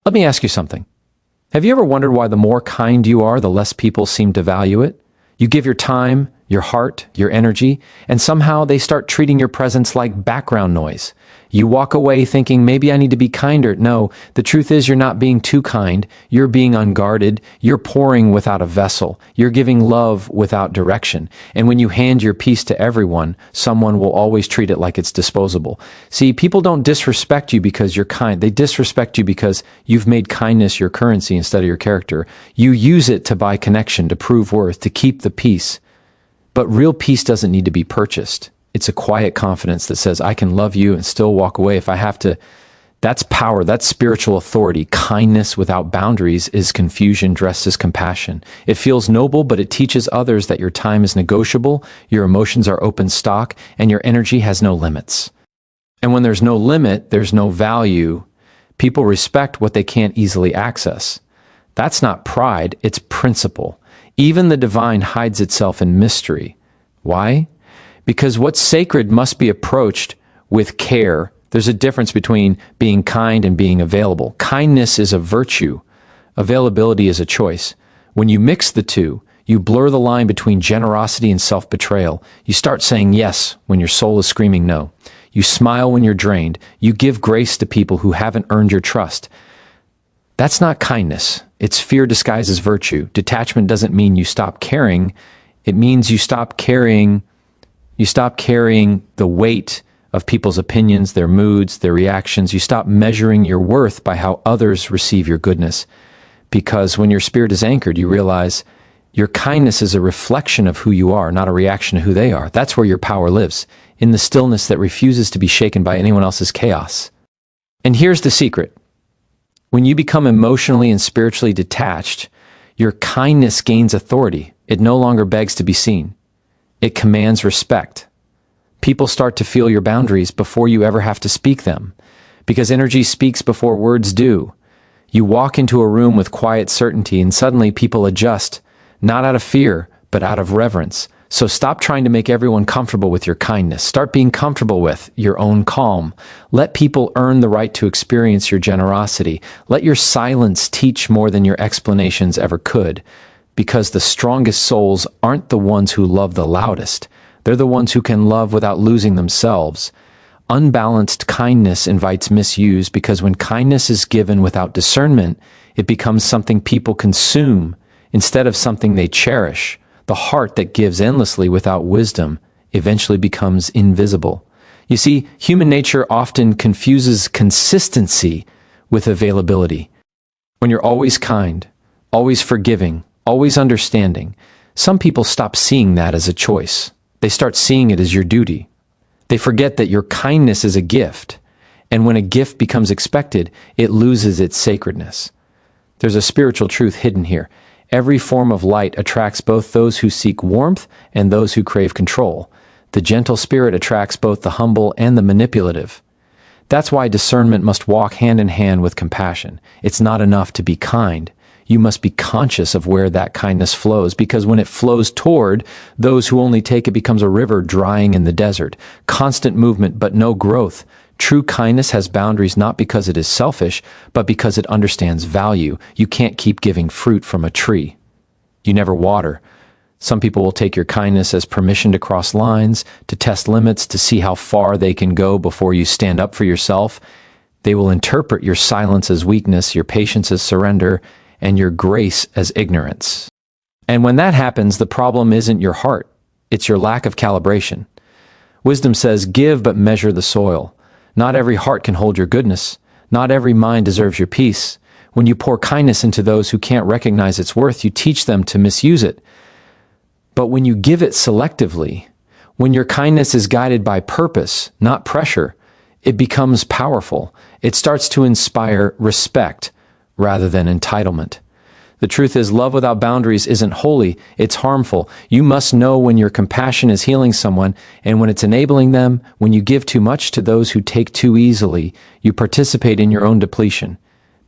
Let me ask you something. Have you ever wondered why the more kind you are, the less people seem to value it? You give your time, your heart, your energy, and somehow they start treating your presence like background noise. You walk away thinking, maybe I need to be kinder. No, the truth is you're not being too kind. You're being unguarded. You're pouring without a vessel. You're giving love without direction. And when you hand your peace to everyone, someone will always treat it like it's disposable. See, people don't disrespect you because you're kind. They disrespect you because you've made kindness your currency instead of your character. You use it to buy connection, to prove worth, to keep the peace. But real peace doesn't need to be purchased. It's a quiet confidence that says, I can love you and still walk away if I have to. That's power. That's spiritual authority. Kindness without boundaries is confusion dressed as compassion. It feels noble, but it teaches others that your time is negotiable, your emotions are open stock, and your energy has no limits. And when there's no limit, there's no value. People respect what they can't easily access. That's not pride, it's principle. Even the divine hides itself in mystery. Why? Because what's sacred must be approached with care. There's a difference between being kind and being available. Kindness is a virtue. Availability is a choice. When you mix the two, you blur the line between generosity and self-betrayal. You start saying yes when your soul is screaming no. You smile when you're drained. You give grace to people who haven't earned your trust. That's not kindness. It's fear disguised as virtue. Detachment doesn't mean you stop caring. It means you stop carrying the weight of people's opinions, their moods, their reactions. You stop measuring your worth by how others receive your goodness. Because when your spirit is anchored, you realize your kindness is a reflection of who you are, not a reaction to who they are. That's where your power lives, in the stillness that refuses to be shaken by anyone else's chaos. And here's the secret. When you become emotionally and spiritually detached, your kindness gains authority. It no longer begs to be seen. It commands respect. People start to feel your boundaries before you ever have to speak them, because energy speaks before words do. You walk into a room with quiet certainty and suddenly people adjust, not out of fear, but out of reverence. So stop trying to make everyone comfortable with your kindness. Start being comfortable with your own calm. Let people earn the right to experience your generosity. Let your silence teach more than your explanations ever could. Because the strongest souls aren't the ones who love the loudest. They're the ones who can love without losing themselves. Unbalanced kindness invites misuse because when kindness is given without discernment, it becomes something people consume instead of something they cherish. The heart that gives endlessly without wisdom eventually becomes invisible. You see, human nature often confuses consistency with availability. When you're always kind, always forgiving, always understanding, some people stop seeing that as a choice. They start seeing it as your duty. They forget that your kindness is a gift, and when a gift becomes expected, it loses its sacredness. There's a spiritual truth hidden here. Every form of light attracts both those who seek warmth and those who crave control. The gentle spirit attracts both the humble and the manipulative. That's why discernment must walk hand in hand with compassion. It's not enough to be kind. You must be conscious of where that kindness flows, because when it flows toward those who only take it, becomes a river drying in the desert. Constant movement, but no growth. True kindness has boundaries not because it is selfish, but because it understands value. You can't keep giving fruit from a tree you never water. Some people will take your kindness as permission to cross lines, to test limits, to see how far they can go before you stand up for yourself. They will interpret your silence as weakness, your patience as surrender, and your grace as ignorance. And when that happens, the problem isn't your heart, it's your lack of calibration. Wisdom says, give but measure the soil. Not every heart can hold your goodness. Not every mind deserves your peace. When you pour kindness into those who can't recognize its worth, you teach them to misuse it. But when you give it selectively, when your kindness is guided by purpose, not pressure, it becomes powerful. It starts to inspire respect rather than entitlement. The truth is, love without boundaries isn't holy, it's harmful. You must know when your compassion is healing someone and when it's enabling them. When you give too much to those who take too easily, you participate in your own depletion.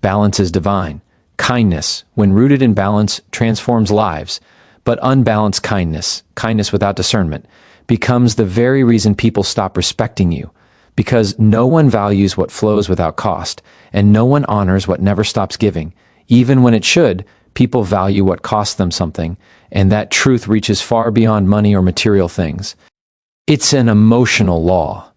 Balance is divine. Kindness, when rooted in balance, transforms lives. But unbalanced kindness, kindness without discernment, becomes the very reason people stop respecting you. because no one values what flows without cost, and no one honors what never stops giving. Even when it should, people value what costs them something, and that truth reaches far beyond money or material things. It's an emotional law.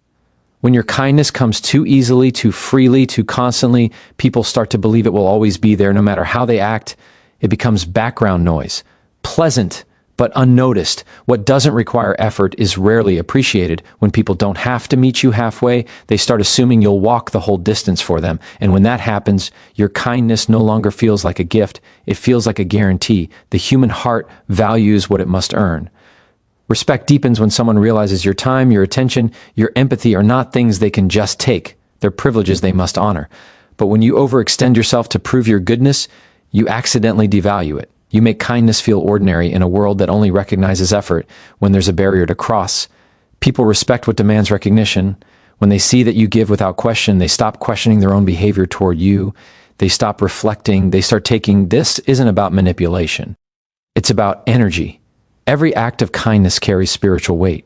When your kindness comes too easily, too freely, too constantly, people start to believe it will always be there no matter how they act. It becomes background noise, pleasant but unnoticed. What doesn't require effort is rarely appreciated. When people don't have to meet you halfway, they start assuming you'll walk the whole distance for them. And when that happens, your kindness no longer feels like a gift. It feels like a guarantee. The human heart values what it must earn. Respect deepens when someone realizes your time, your attention, your empathy are not things they can just take. They're privileges they must honor. But when you overextend yourself to prove your goodness, you accidentally devalue it. You make kindness feel ordinary in a world that only recognizes effort when there's a barrier to cross. People respect what demands recognition. When they see that you give without question, they stop questioning their own behavior toward you. They stop reflecting. They start taking, this isn't about manipulation. It's about energy. Every act of kindness carries spiritual weight.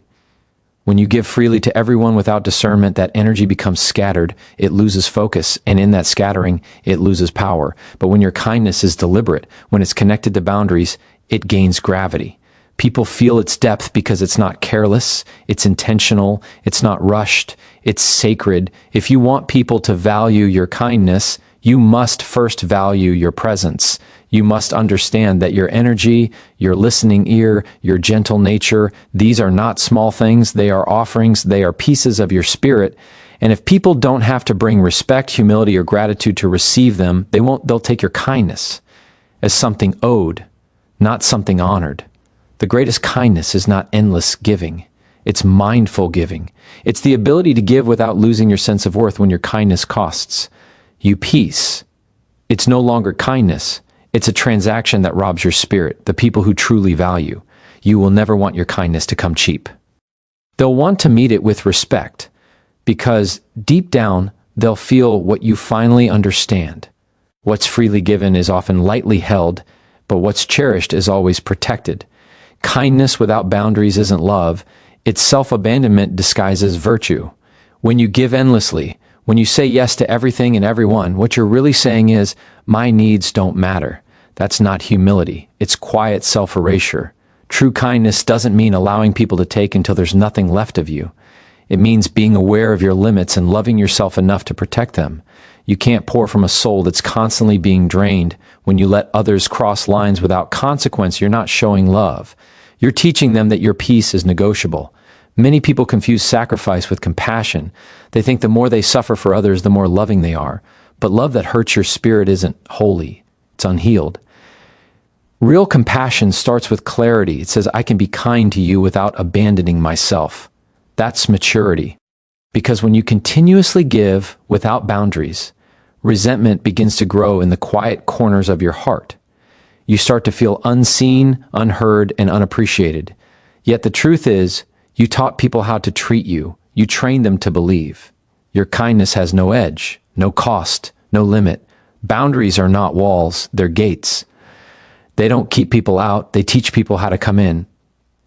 When you give freely to everyone without discernment, that energy becomes scattered, it loses focus, and in that scattering, it loses power. But when your kindness is deliberate, when it's connected to boundaries, it gains gravity. People feel its depth because it's not careless, it's intentional, it's not rushed, it's sacred. If you want people to value your kindness, you must first value your presence. You must understand that your energy, your listening ear, your gentle nature, these are not small things. They are offerings. They are pieces of your spirit. And if people don't have to bring respect, humility, or gratitude to receive them, they'll take your kindness as something owed, not something honored. The greatest kindness is not endless giving. It's mindful giving. It's the ability to give without losing your sense of worth when your kindness costs you peace. It's no longer kindness. It's a transaction that robs your spirit, the people who truly value. You will never want your kindness to come cheap. They'll want to meet it with respect, because deep down, they'll feel what you finally understand. What's freely given is often lightly held, but what's cherished is always protected. Kindness without boundaries isn't love. It's self-abandonment disguised as virtue. When you give endlessly, when you say yes to everything and everyone, what you're really saying is, my needs don't matter. That's not humility. It's quiet self-erasure. True kindness doesn't mean allowing people to take until there's nothing left of you. It means being aware of your limits and loving yourself enough to protect them. You can't pour from a soul that's constantly being drained. When you let others cross lines without consequence, you're not showing love. You're teaching them that your peace is negotiable. Many people confuse sacrifice with compassion. They think the more they suffer for others, the more loving they are. But love that hurts your spirit isn't holy. It's unhealed. Real compassion starts with clarity. It says, I can be kind to you without abandoning myself. That's maturity. Because when you continuously give without boundaries, resentment begins to grow in the quiet corners of your heart. You start to feel unseen, unheard, and unappreciated. Yet the truth is, you taught people how to treat you. You trained them to believe. Your kindness has no edge, no cost, no limit. Boundaries are not walls, they're gates. They don't keep people out, they teach people how to come in.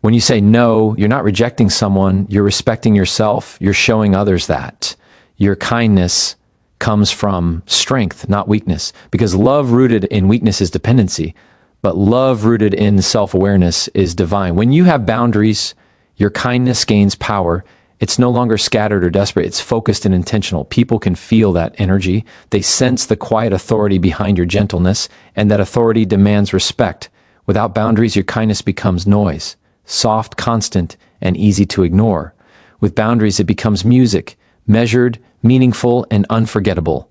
When you say no, you're not rejecting someone, you're respecting yourself, you're showing others that. Your kindness comes from strength, not weakness, because love rooted in weakness is dependency, but love rooted in self-awareness is divine. When you have boundaries, your kindness gains power. It's no longer scattered or desperate. It's focused and intentional. People can feel that energy. They sense the quiet authority behind your gentleness, and that authority demands respect. Without boundaries, your kindness becomes noise, soft, constant, and easy to ignore. With boundaries, it becomes music, measured, meaningful, and unforgettable.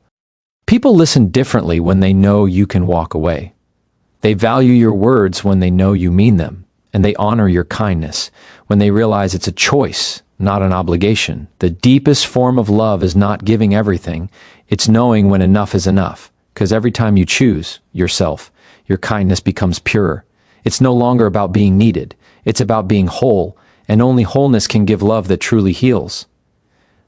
People listen differently when they know you can walk away. They value your words when they know you mean them, and they honor your kindness when they realize it's a choice, not an obligation. The deepest form of love is not giving everything, it's knowing when enough is enough. Because every time you choose yourself, your kindness becomes purer. It's no longer about being needed, it's about being whole, and only wholeness can give love that truly heals.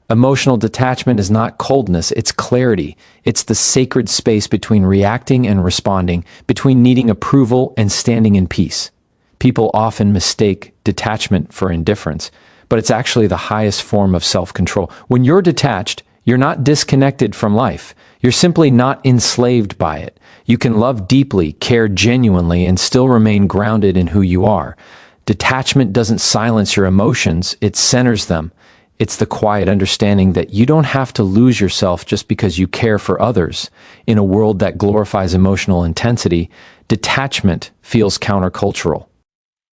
Emotional detachment is not coldness, it's clarity. It's the sacred space between reacting and responding, between needing approval and standing in peace. People often mistake detachment for indifference, but it's actually the highest form of self-control. When you're detached, you're not disconnected from life. You're simply not enslaved by it. You can love deeply, care genuinely, and still remain grounded in who you are. Detachment doesn't silence your emotions, it centers them. It's the quiet understanding that you don't have to lose yourself just because you care for others. In a world that glorifies emotional intensity, detachment feels countercultural.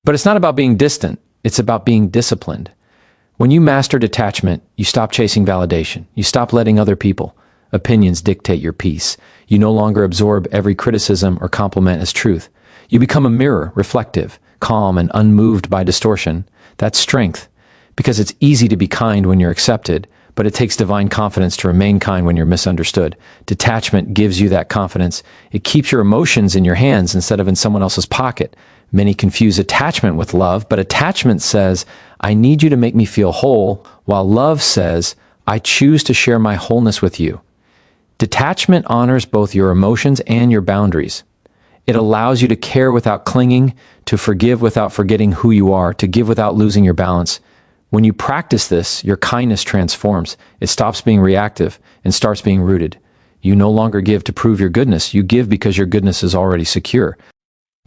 But it's not about being distant, it's about being disciplined. When you master detachment, you stop chasing validation. You stop letting other opinions dictate your peace. You no longer absorb every criticism or compliment as truth. You become a mirror, reflective, calm, and unmoved by distortion. That's strength, because it's easy to be kind when you're accepted, but it takes divine confidence to remain kind when you're misunderstood. Detachment gives you that confidence. It keeps your emotions in your hands instead of in someone else's pocket. Many confuse attachment with love, but attachment says, I need you to make me feel whole, while love says, I choose to share my wholeness with you. Detachment honors both your emotions and your boundaries. It allows you to care without clinging, to forgive without forgetting who you are, to give without losing your balance. When you practice this, your kindness transforms. It stops being reactive and starts being rooted. You no longer give to prove your goodness. You give because your goodness is already secure.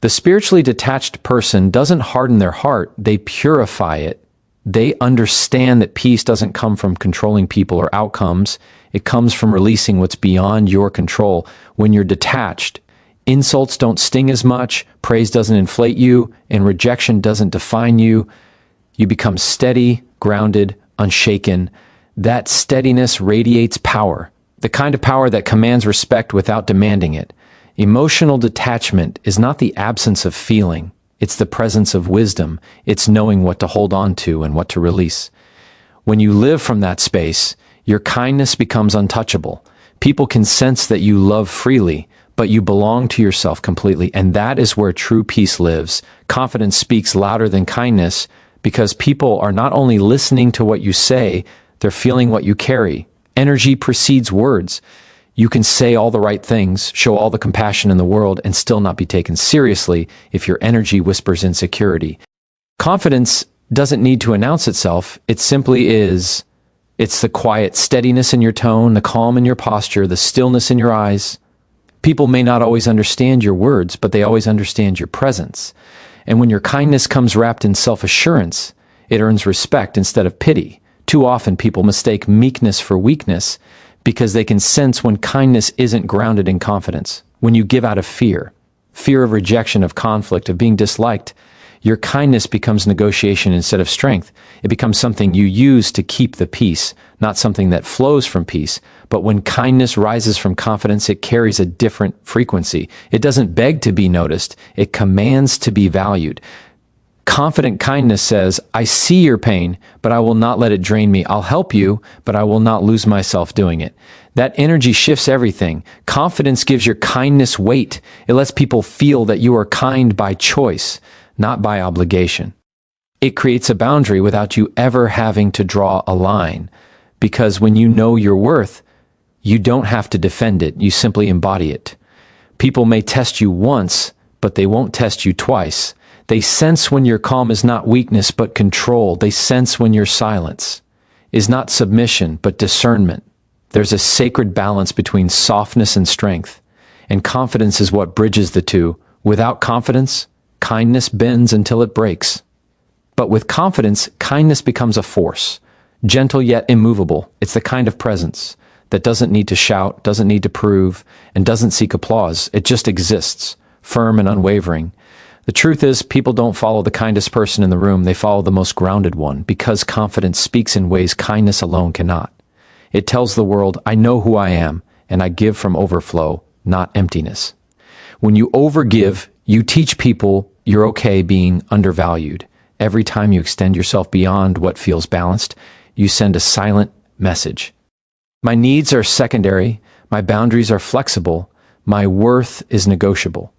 The spiritually detached person doesn't harden their heart, they purify it. They understand that peace doesn't come from controlling people or outcomes. It comes from releasing what's beyond your control. When you're detached, insults don't sting as much, praise doesn't inflate you, and rejection doesn't define you. You become steady, grounded, unshaken. That steadiness radiates power, the kind of power that commands respect without demanding it. Emotional detachment is not the absence of feeling. It's the presence of wisdom. It's knowing what to hold on to and what to release. When you live from that space, your kindness becomes untouchable. People can sense that you love freely, but you belong to yourself completely, and that is where true peace lives. Confidence speaks louder than kindness because people are not only listening to what you say, they're feeling what you carry. Energy precedes words. You can say all the right things, show all the compassion in the world, and still not be taken seriously if your energy whispers insecurity. Confidence doesn't need to announce itself. It simply is. It's the quiet steadiness in your tone, the calm in your posture, the stillness in your eyes. People may not always understand your words, but they always understand your presence. And when your kindness comes wrapped in self-assurance, it earns respect instead of pity. Too often people mistake meekness for weakness because they can sense when kindness isn't grounded in confidence. When you give out of fear of rejection, of conflict, of being disliked, your kindness becomes negotiation instead of strength. It becomes something you use to keep the peace, not something that flows from peace. But when kindness rises from confidence, it carries a different frequency. It doesn't beg to be noticed. It commands to be valued. Confident kindness says, I see your pain, but I will not let it drain me. I'll help you, but I will not lose myself doing it. That energy shifts everything. Confidence gives your kindness weight. It lets people feel that you are kind by choice, not by obligation. It creates a boundary without you ever having to draw a line. Because when you know your worth, you don't have to defend it. You simply embody it. People may test you once, but they won't test you twice. They sense when your calm is not weakness, but control. They sense when your silence is not submission, but discernment. There's a sacred balance between softness and strength, and confidence is what bridges the two. Without confidence, kindness bends until it breaks. But with confidence, kindness becomes a force, gentle yet immovable. It's the kind of presence that doesn't need to shout, doesn't need to prove, and doesn't seek applause. It just exists, firm and unwavering. The truth is, people don't follow the kindest person in the room, they follow the most grounded one, because confidence speaks in ways kindness alone cannot. It tells the world, I know who I am, and I give from overflow, not emptiness. When you overgive, you teach people you're okay being undervalued. Every time you extend yourself beyond what feels balanced, you send a silent message. My needs are secondary, my boundaries are flexible, my worth is negotiable.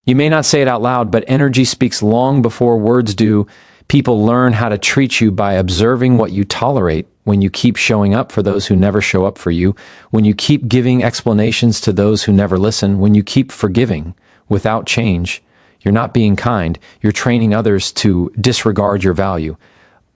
You may not say it out loud, but energy speaks long before words do. People learn how to treat you by observing what you tolerate. When you keep showing up for those who never show up for you, when you keep giving explanations to those who never listen, when you keep forgiving without change, you're not being kind, you're training others to disregard your value.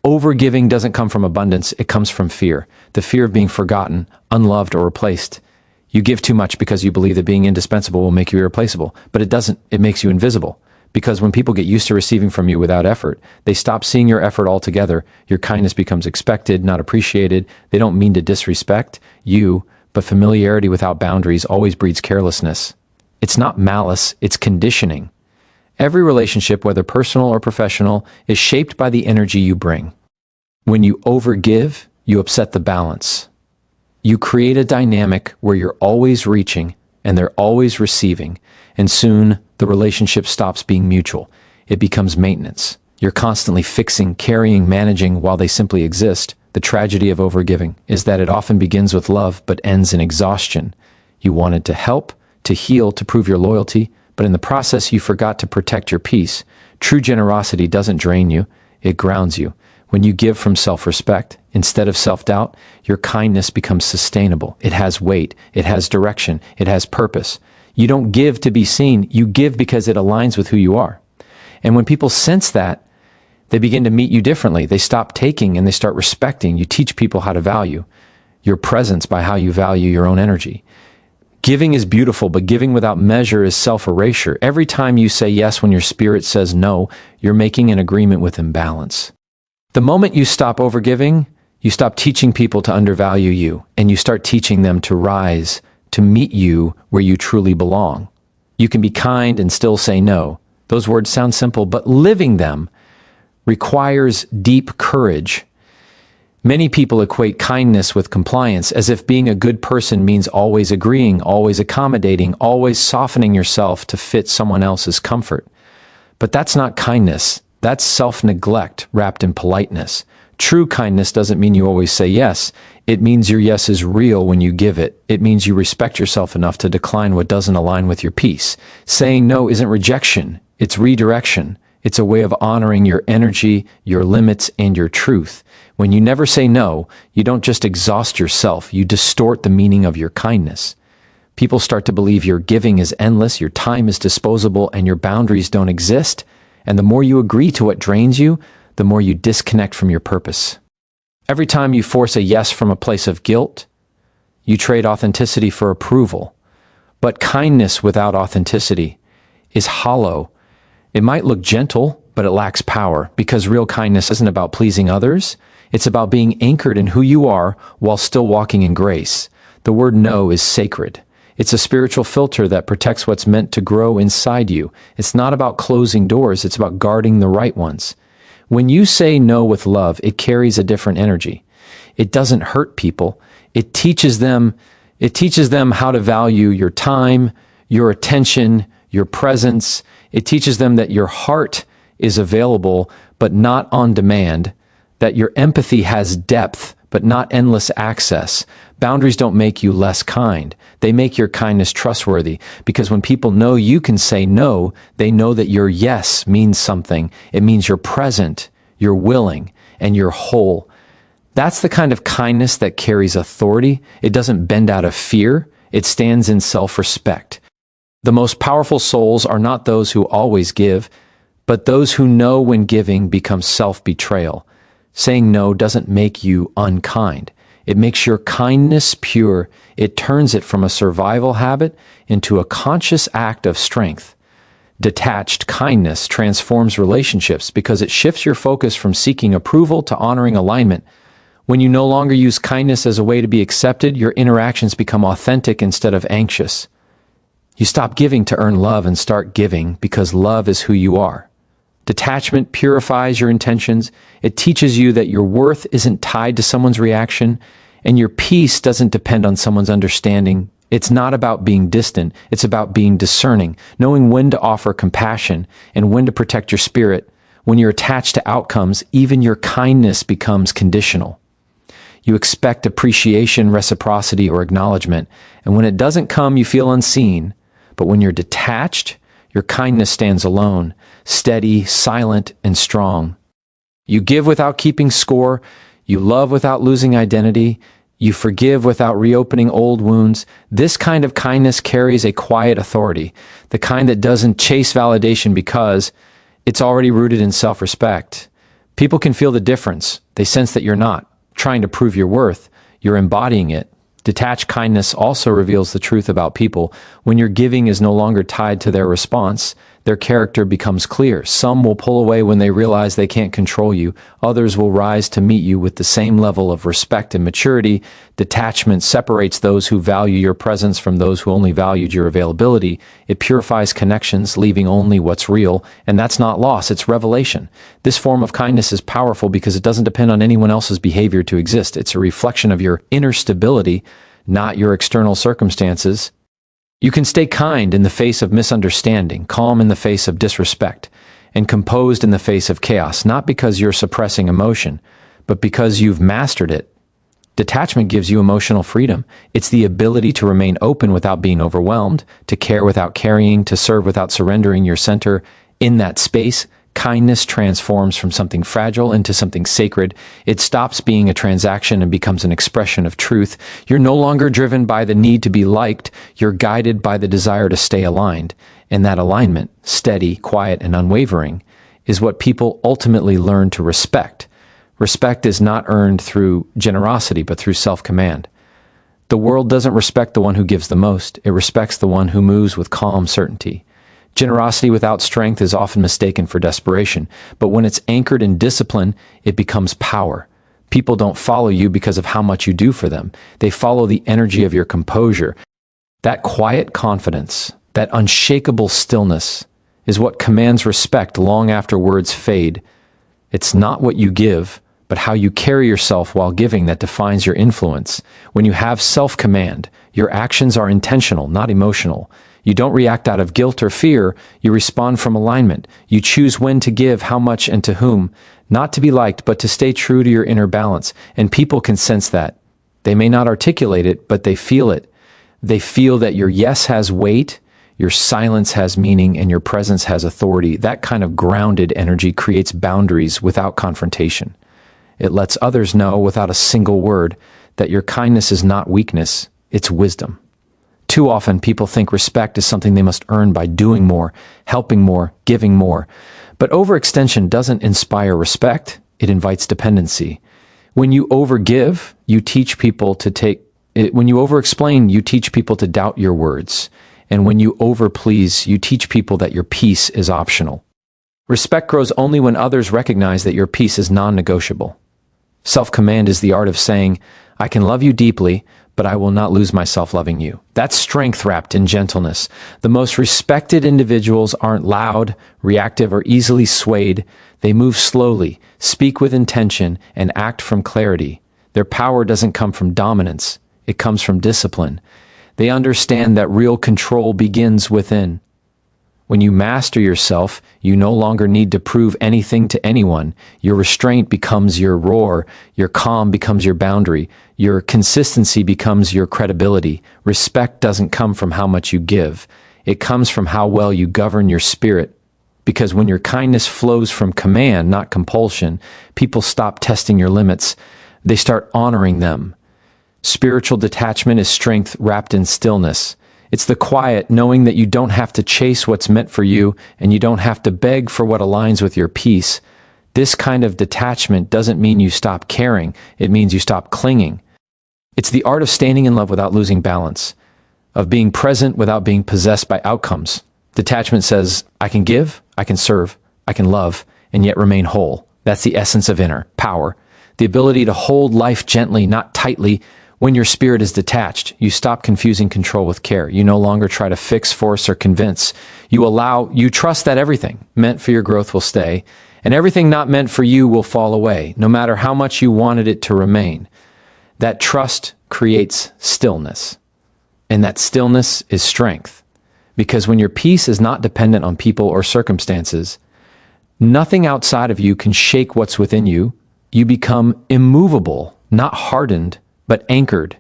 Overgiving doesn't come from abundance, it comes from fear. The fear of being forgotten, unloved, or replaced. You give too much because you believe that being indispensable will make you irreplaceable, but it doesn't. It makes you invisible. Because when people get used to receiving from you without effort, they stop seeing your effort altogether. Your kindness becomes expected, not appreciated. They don't mean to disrespect you, but familiarity without boundaries always breeds carelessness. It's not malice, it's conditioning. Every relationship, whether personal or professional, is shaped by the energy you bring. When you overgive, you upset the balance. You create a dynamic where you're always reaching and they're always receiving, and soon the relationship stops being mutual. It becomes maintenance. You're constantly fixing, carrying, managing while they simply exist. The tragedy of overgiving is that it often begins with love but ends in exhaustion. You wanted to help, to heal, to prove your loyalty, but in the process you forgot to protect your peace. True generosity doesn't drain you, it grounds you. When you give from self-respect, instead of self-doubt, your kindness becomes sustainable. It has weight, it has direction, it has purpose. You don't give to be seen, you give because it aligns with who you are. And when people sense that, they begin to meet you differently. They stop taking and they start respecting. You teach people how to value your presence by how you value your own energy. Giving is beautiful, but giving without measure is self-erasure. Every time you say yes when your spirit says no, you're making an agreement with imbalance. The moment you stop overgiving, you stop teaching people to undervalue you, and you start teaching them to rise, to meet you where you truly belong. You can be kind and still say no. Those words sound simple, but living them requires deep courage. Many people equate kindness with compliance, as if being a good person means always agreeing, always accommodating, always softening yourself to fit someone else's comfort. But that's not kindness. That's self-neglect wrapped in politeness. True kindness doesn't mean you always say yes. It means your yes is real when you give it. It means you respect yourself enough to decline what doesn't align with your peace. Saying no isn't rejection, it's redirection. It's a way of honoring your energy, your limits, and your truth. When you never say no, you don't just exhaust yourself, you distort the meaning of your kindness. People start to believe your giving is endless, your time is disposable, and your boundaries don't exist. And the more you agree to what drains you, the more you disconnect from your purpose. Every time you force a yes from a place of guilt, you trade authenticity for approval. But kindness without authenticity is hollow. It might look gentle, but it lacks power, because real kindness isn't about pleasing others. It's about being anchored in who you are while still walking in grace. The word no is sacred. It's a spiritual filter that protects what's meant to grow inside you. It's not about closing doors, it's about guarding the right ones. When you say no with love, it carries a different energy. It doesn't hurt people. It teaches them how to value your time, your attention, your presence. It teaches them that your heart is available, but not on demand, that your empathy has depth, but not endless access. Boundaries don't make you less kind. They make your kindness trustworthy, because when people know you can say no, they know that your yes means something. It means you're present, you're willing, and you're whole. That's the kind of kindness that carries authority. It doesn't bend out of fear. It stands in self-respect. The most powerful souls are not those who always give, but those who know when giving becomes self-betrayal. Saying no doesn't make you unkind. It makes your kindness pure. It turns it from a survival habit into a conscious act of strength. Detached kindness transforms relationships because it shifts your focus from seeking approval to honoring alignment. When you no longer use kindness as a way to be accepted, your interactions become authentic instead of anxious. You stop giving to earn love and start giving because love is who you are. Detachment purifies your intentions. It teaches you that your worth isn't tied to someone's reaction, and your peace doesn't depend on someone's understanding. It's not about being distant. It's about being discerning, knowing when to offer compassion and when to protect your spirit. When you're attached to outcomes, even your kindness becomes conditional. You expect appreciation, reciprocity, or acknowledgement, and when it doesn't come, you feel unseen. But when you're detached, your kindness stands alone, steady, silent, and strong. You give without keeping score. You love without losing identity. You forgive without reopening old wounds. This kind of kindness carries a quiet authority, the kind that doesn't chase validation because it's already rooted in self-respect. People can feel the difference. They sense that you're not trying to prove your worth, you're embodying it. Detached kindness also reveals the truth about people. When your giving is no longer tied to their response, their character becomes clear. Some will pull away when they realize they can't control you. Others will rise to meet you with the same level of respect and maturity. Detachment separates those who value your presence from those who only valued your availability. It purifies connections, leaving only what's real. And that's not loss, it's revelation. This form of kindness is powerful because it doesn't depend on anyone else's behavior to exist. It's a reflection of your inner stability, not your external circumstances. You can stay kind in the face of misunderstanding, calm in the face of disrespect, and composed in the face of chaos, not because you're suppressing emotion, but because you've mastered it. Detachment gives you emotional freedom. It's the ability to remain open without being overwhelmed, to care without carrying, to serve without surrendering your center. In that space, kindness transforms from something fragile into something sacred. It stops being a transaction and becomes an expression of truth. You're no longer driven by the need to be liked. You're guided by the desire to stay aligned. And that alignment, steady, quiet, and unwavering, is what people ultimately learn to respect. Respect is not earned through generosity, but through self-command. The world doesn't respect the one who gives the most. It respects the one who moves with calm certainty. Generosity without strength is often mistaken for desperation, but when it's anchored in discipline, it becomes power. People don't follow you because of how much you do for them. They follow the energy of your composure. That quiet confidence, that unshakable stillness, is what commands respect long after words fade. It's not what you give, but how you carry yourself while giving that defines your influence. When you have self-command, your actions are intentional, not emotional. You don't react out of guilt or fear. You respond from alignment. You choose when to give, how much, and to whom. Not to be liked, but to stay true to your inner balance. And people can sense that. They may not articulate it, but they feel it. They feel that your yes has weight, your silence has meaning, and your presence has authority. That kind of grounded energy creates boundaries without confrontation. It lets others know without a single word that your kindness is not weakness, it's wisdom. Too often, people think respect is something they must earn by doing more, helping more, giving more. But overextension doesn't inspire respect, it invites dependency. When you overgive, you teach people to when you overexplain, you teach people to doubt your words. And when you overplease, you teach people that your peace is optional. Respect grows only when others recognize that your peace is non-negotiable. Self-command is the art of saying, I can love you deeply, but I will not lose myself loving you. That's strength wrapped in gentleness. The most respected individuals aren't loud, reactive, or easily swayed. They move slowly, speak with intention, and act from clarity. Their power doesn't come from dominance. It comes from discipline. They understand that real control begins within. When you master yourself, you no longer need to prove anything to anyone. Your restraint becomes your roar. Your calm becomes your boundary. Your consistency becomes your credibility. Respect doesn't come from how much you give. It comes from how well you govern your spirit. Because when your kindness flows from command, not compulsion, people stop testing your limits. They start honoring them. Spiritual detachment is strength wrapped in stillness. It's the quiet, knowing that you don't have to chase what's meant for you, and you don't have to beg for what aligns with your peace. This kind of detachment doesn't mean you stop caring. It means you stop clinging. It's the art of standing in love without losing balance, of being present without being possessed by outcomes. Detachment says, I can give, I can serve, I can love, and yet remain whole. That's the essence of inner power. The ability to hold life gently, not tightly. When your spirit is detached, you stop confusing control with care. You no longer try to fix, force, or convince. You trust that everything meant for your growth will stay, and everything not meant for you will fall away, no matter how much you wanted it to remain. That trust creates stillness, and that stillness is strength. Because when your peace is not dependent on people or circumstances, nothing outside of you can shake what's within you. You become immovable, not hardened, but anchored.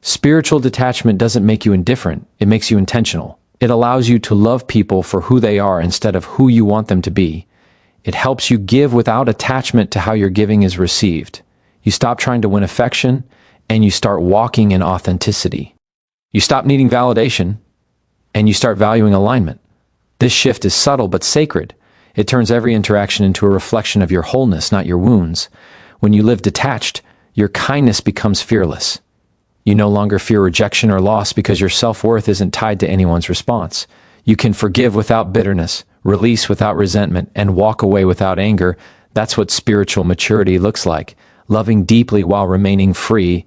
Spiritual detachment doesn't make you indifferent, it makes you intentional. It allows you to love people for who they are instead of who you want them to be. It helps you give without attachment to how your giving is received. You stop trying to win affection, and you start walking in authenticity. You stop needing validation, and you start valuing alignment. This shift is subtle but sacred. It turns every interaction into a reflection of your wholeness, not your wounds. When you live detached, your kindness becomes fearless. You no longer fear rejection or loss because your self-worth isn't tied to anyone's response. You can forgive without bitterness, release without resentment, and walk away without anger. That's what spiritual maturity looks like. Loving deeply while remaining free.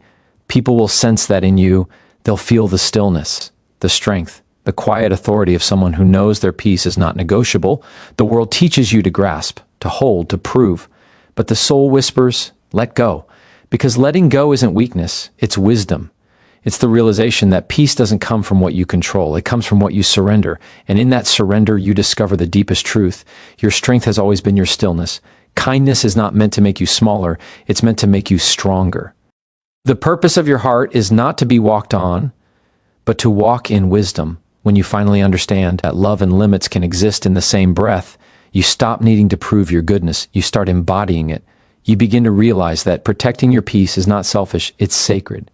People will sense that in you. They'll feel the stillness, the strength, the quiet authority of someone who knows their peace is not negotiable. The world teaches you to grasp, to hold, to prove. But the soul whispers, let go. Because letting go isn't weakness, it's wisdom. It's the realization that peace doesn't come from what you control. It comes from what you surrender. And in that surrender, you discover the deepest truth. Your strength has always been your stillness. Kindness is not meant to make you smaller. It's meant to make you stronger. The purpose of your heart is not to be walked on, but to walk in wisdom. When you finally understand that love and limits can exist in the same breath, you stop needing to prove your goodness. You start embodying it. You begin to realize that protecting your peace is not selfish, it's sacred.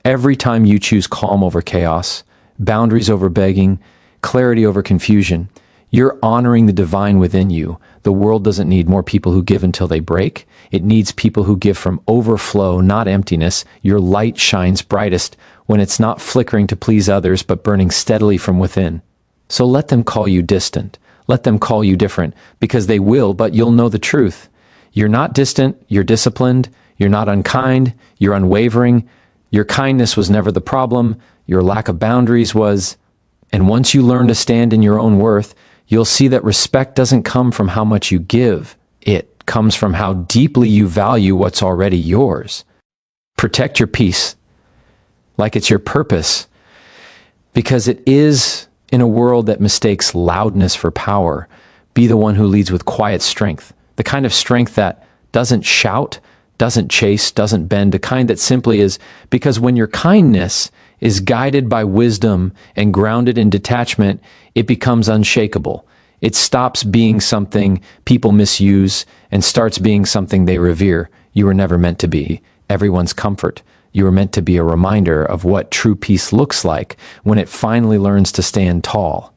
Every time you choose calm over chaos, boundaries over begging, clarity over confusion, you're honoring the divine within you. The world doesn't need more people who give until they break. It needs people who give from overflow, not emptiness. Your light shines brightest when it's not flickering to please others, but burning steadily from within. So let them call you distant. Let them call you different, because they will, but you'll know the truth. You're not distant, you're disciplined, you're not unkind, you're unwavering. Your kindness was never the problem, your lack of boundaries was. And once you learn to stand in your own worth, you'll see that respect doesn't come from how much you give. It comes from how deeply you value what's already yours. Protect your peace like it's your purpose, because it is in a world that mistakes loudness for power. Be the one who leads with quiet strength, the kind of strength that doesn't shout, doesn't chase, doesn't bend, the kind that simply is, because when your kindness is guided by wisdom and grounded in detachment, it becomes unshakable. It stops being something people misuse and starts being something they revere. You were never meant to be everyone's comfort. You were meant to be a reminder of what true peace looks like when it finally learns to stand tall.